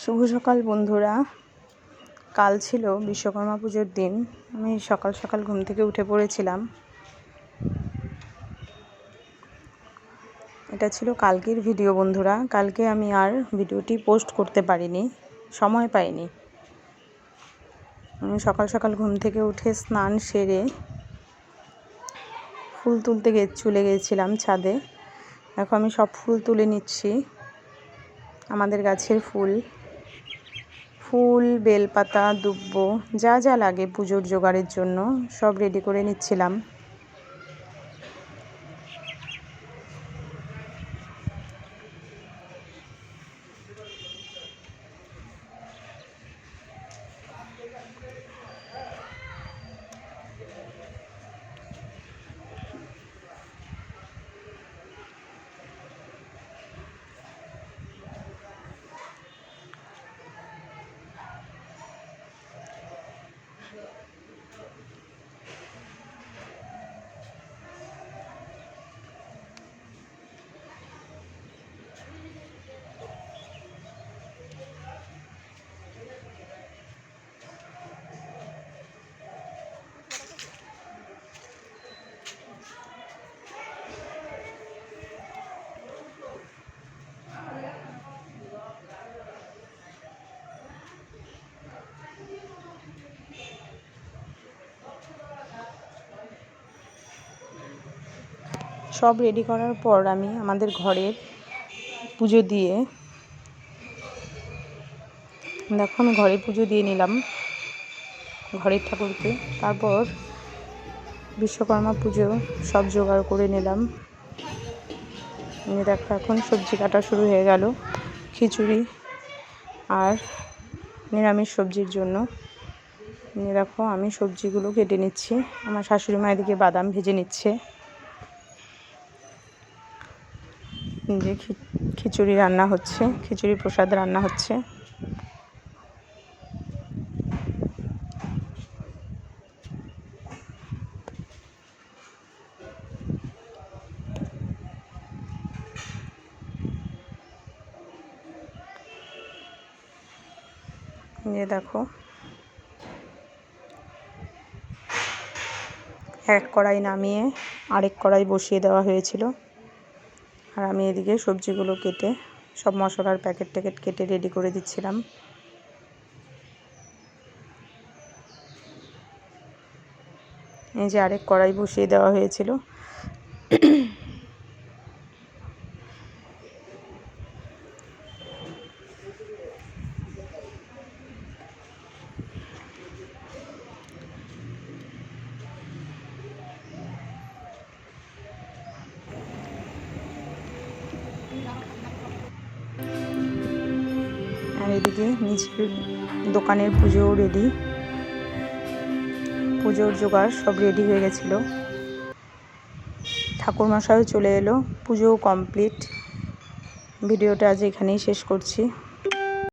শুভ সকাল বন্ধুরা। কাল ছিল বিশ্বকর্মা পুজোর দিন। আমি সকাল সকাল ঘুম থেকে উঠে পড়েছিলাম। এটা ছিল কালকের ভিডিও বন্ধুরা। কালকে আমি আর ভিডিওটি পোস্ট করতে পারিনি, সময় পাইনি। আমি সকাল সকাল ঘুম থেকে উঠে স্নান সেরে ফুল তুলতে চলে গিয়েছিলাম ছাদে। এখন আমি সব ফুল তুলে নিচ্ছি। আমাদের গাছের ফুল, বেলপাতা, দুব্ব, যা যা লাগে পুজোর জোগাড়ের জন্য সব রেডি করে নিচ্ছিলাম। সব রেডি করার পর আমি আমাদের ঘরের পুজো দিয়ে আমি ঘরে পুজো দিয়ে নিলাম ঘরের ঠাকুরকে। তারপর বিশ্বকর্মা পুজো সব জোগাড় করে নিলাম। এখন সবজি কাটা শুরু হয়ে গেল খিচুড়ি আর নিরামিষ সবজির জন্য। আমি সবজিগুলো কেটে নিচ্ছি। আমার শাশুড়ি মা এদিকে বাদাম ভেজে নিচ্ছে। যে খিচুড়ি রান্না হচ্ছে, খিচুড়ি প্রসাদ রান্না হচ্ছে। দেখো এক কড়াই নামিয়ে আরেক কড়াই বসিয়ে দেওয়া হয়েছিল। আর আমি এদিকে সবজিগুলো কেটে সব মশলার প্যাকেট কেটে রেডি করে দিচ্ছিলাম। এই যে আরেক কড়াই বসিয়ে দেওয়া হয়েছিল। আর এদিকে নিজের দোকানের পুজো রেডি, পুজোর জোগাড় সব রেডি হয়ে গেছিলো। ঠাকুরমশাইও চলে এলো, পুজোও কমপ্লিট। ভিডিওটা আজ এখানেই শেষ করছি।